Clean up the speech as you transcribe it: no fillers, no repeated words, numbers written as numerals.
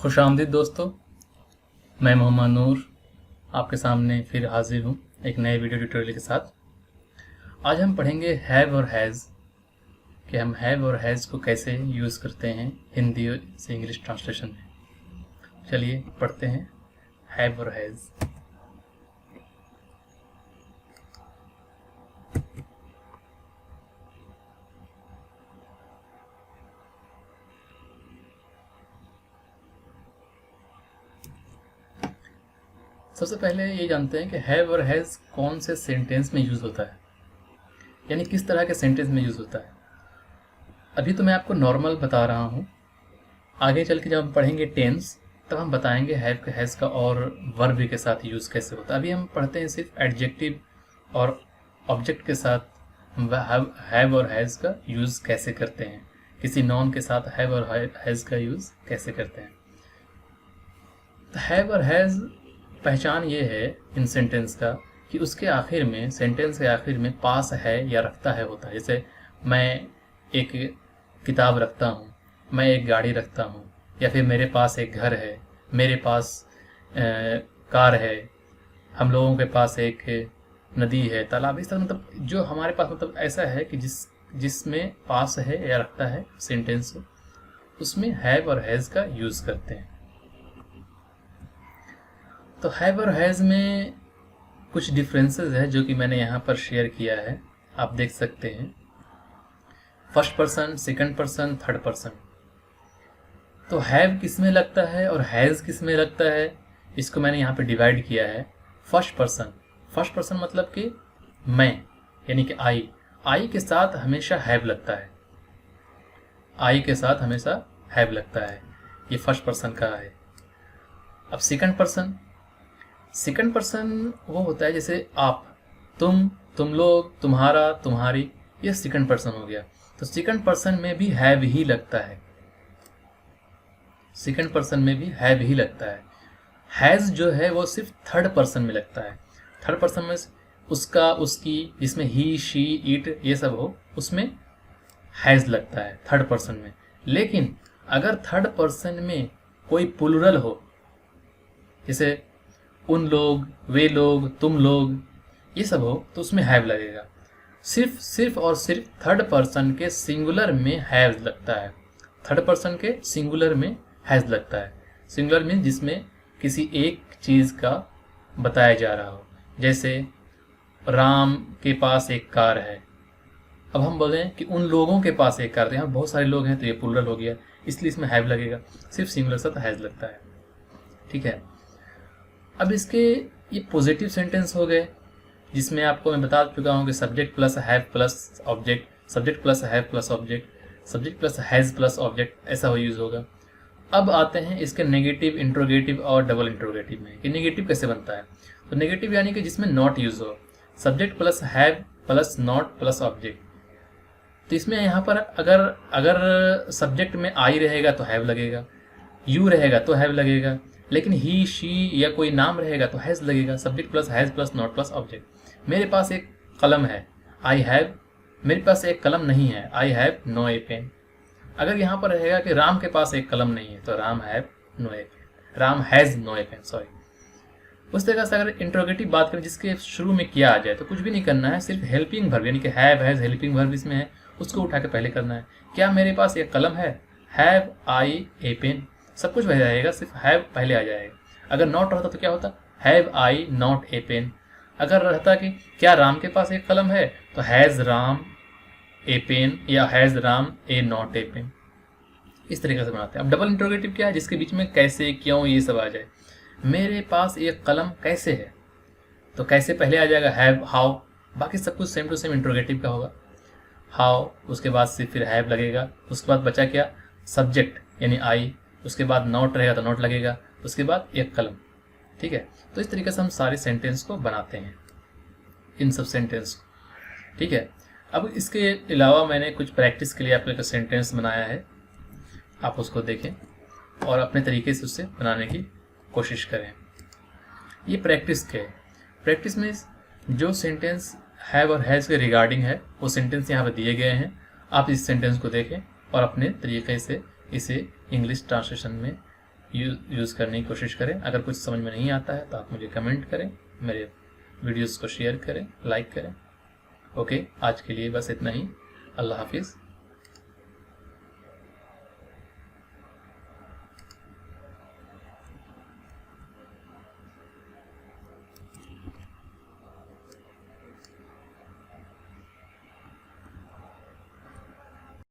खुशामदीद दोस्तों, मैं मोहम्मद नूर आपके सामने फिर हाजिर हूँ एक नए वीडियो ट्यूटोरियल के साथ। आज हम पढ़ेंगे हैव और हैज़ कि हम हैव और हैज़ को कैसे यूज़ करते हैं हिंदी से इंग्लिश ट्रांसलेशन में। चलिए पढ़ते हैं हैव और हैज़। सबसे पहले ये जानते हैं कि हैव और हैज़ कौन से सेंटेंस में यूज़ होता है, यानी किस तरह के सेंटेंस में यूज़ होता है। अभी तो मैं आपको नॉर्मल बता रहा हूँ, आगे चल के जब हम पढ़ेंगे टेंस तब हम बताएंगे हैव के हैज़ का और वर्ब के साथ यूज़ कैसे होता है। अभी हम पढ़ते हैं सिर्फ एडजेक्टिव और ऑब्जेक्ट के साथ हैव और हैज़ का यूज़ कैसे करते हैं, किसी नॉन के साथ हैव और हैज़ का यूज़ कैसे करते हैं। तो हैव और हैज़ पहचान ये है इन सेंटेंस का कि उसके आखिर में, सेंटेंस के आखिर में पास है या रखता है होता है। जैसे मैं एक किताब रखता हूँ, मैं एक गाड़ी रखता हूँ, या फिर मेरे पास एक घर है, मेरे पास कार है, हम लोगों के पास एक नदी है, तालाब। इस तरह मतलब जो हमारे पास मतलब ऐसा है कि जिसमें पास है या रखता है सेंटेंस, उसमें हैव और हैज़ का यूज़ करते हैं। तो हैव और हैज़ में कुछ डिफरेंसेस है जो कि मैंने यहाँ पर शेयर किया है, आप देख सकते हैं। First person, second person, third person. तो हैव किस में लगता है और हैज़ किस में लगता है, इसको मैंने यहाँ पे डिवाइड किया है। फर्स्ट पर्सन मतलब कि मैं, यानी कि आई के साथ हमेशा हैव लगता है, आई के साथ हमेशा हैव लगता है, ये फर्स्ट पर्सन का है। अब सेकंड पर्सन वो होता है जैसे आप, तुम लोग, तुम्हारा, तुम्हारी, ये सेकंड पर्सन हो गया। तो सेकंड पर्सन में भी हैव ही लगता है, सेकंड पर्सन में भी हैव ही लगता है। हैज़ जो है वो सिर्फ थर्ड पर्सन में लगता है। थर्ड पर्सन में उसका, उसकी, जिसमें ही, शी, इट ये सब हो, उसमें हैज़ लगता है थर्ड पर्सन में। लेकिन अगर थर्ड पर्सन में कोई प्लूरल हो, जैसे उन लोग, वे लोग, तुम लोग, ये सब हो, तो उसमें हैव लगेगा। सिर्फ और सिर्फ थर्ड पर्सन के सिंगुलर में हैव लगता है, थर्ड पर्सन के सिंगुलर में हैज लगता है। सिंगुलर मीन्स जिसमें किसी एक चीज़ का बताया जा रहा हो। जैसे राम के पास एक कार है, अब हम बोलें कि उन लोगों के पास एक कार है, यहाँ बहुत सारे लोग हैं तो ये प्लूरल हो गया, इसलिए इसमें हैव लगेगा। सिर्फ सिंगुलर साथ हैज लगता है, ठीक है। अब इसके ये पॉजिटिव सेंटेंस हो गए, जिसमें आपको मैं बता चुका हूँ कि subject plus have plus object, subject plus have plus object, subject plus has plus object, ऐसा हो यूज़ होगा। अब आते हैं इसके नेगेटिव, इंट्रोगेटिव और डबल इंट्रोगेटिव में कि नेगेटिव कैसे बनता है। तो नेगेटिव यानी कि जिसमें नॉट यूज़ हो, subject plus have plus not plus object. तो इसमें यहाँ पर अगर सब्जेक्ट में आई रहेगा तो हैव लगेगा, यू रहेगा तो हैव लगेगा, लेकिन ही, शी या कोई नाम रहेगा तो हैज़ लगेगा। Subject plus has plus not plus object. मेरे पास एक कलम है, आई हैव, मेरे पास एक कलम नहीं है, I have no a pen. अगर यहाँ पर रहेगा कि राम के पास एक कलम नहीं है तो Ram have no a pen, Ram has no a pen, sorry. उस तरह से अगर इंट्रोगेटिव बात करें जिसके शुरू में किया आ जाए तो कुछ भी नहीं करना है, सिर्फ हेल्पिंग वर्ब यानी कि हैव, हैज़, हेल्पिंग वर्ब इसमें है, उसको उठा के पहले करना है। क्या मेरे पास एक कलम है, हैव आई ए पेन, सब कुछ वह जाएगा, सिर्फ हैव पहले आ जाएगा। अगर नॉट रहता तो क्या होता, have I not a pen. अगर रहता कि क्या राम के पास एक कलम है तो हैज़ राम ए पेन या has Ram a not a pen. इस तरीके से बनाते हैं। अब डबल इंट्रोगेटिव क्या है, जिसके बीच में कैसे, क्यों, ये सब आ जाए। मेरे पास एक कलम कैसे है, तो कैसे पहले आ जाएगा, हैव, हाउ, बाकी सब कुछ सेम टू सेम इंट्रोगेटिव का होगा। हाउ, उसके बाद से फिर हैव लगेगा, उसके बाद बचा क्या, सब्जेक्ट यानी आई, उसके बाद नॉट रहेगा तो नॉट लगेगा, उसके बाद एक कलम, ठीक है। तो इस तरीके से हम सारे सेंटेंस को बनाते हैं, इन सब सेंटेंस को, ठीक है। अब इसके अलावा मैंने कुछ प्रैक्टिस के लिए आपके सेंटेंस बनाया है, आप उसको देखें और अपने तरीके से उससे बनाने की कोशिश करें। ये प्रैक्टिस के, प्रैक्टिस में जो सेंटेंस हैव और हैज़ के रिगार्डिंग है वो सेंटेंस यहाँ पर दिए गए हैं। आप इस सेंटेंस को देखें और अपने तरीके से इसे इंग्लिश ट्रांसलेशन में यूज़ करने की कोशिश करें। अगर कुछ समझ में नहीं आता है तो आप मुझे कमेंट करें, मेरे वीडियोस को शेयर करें, लाइक करें। ओके, आज के लिए बस इतना ही। अल्लाह हाफिज़।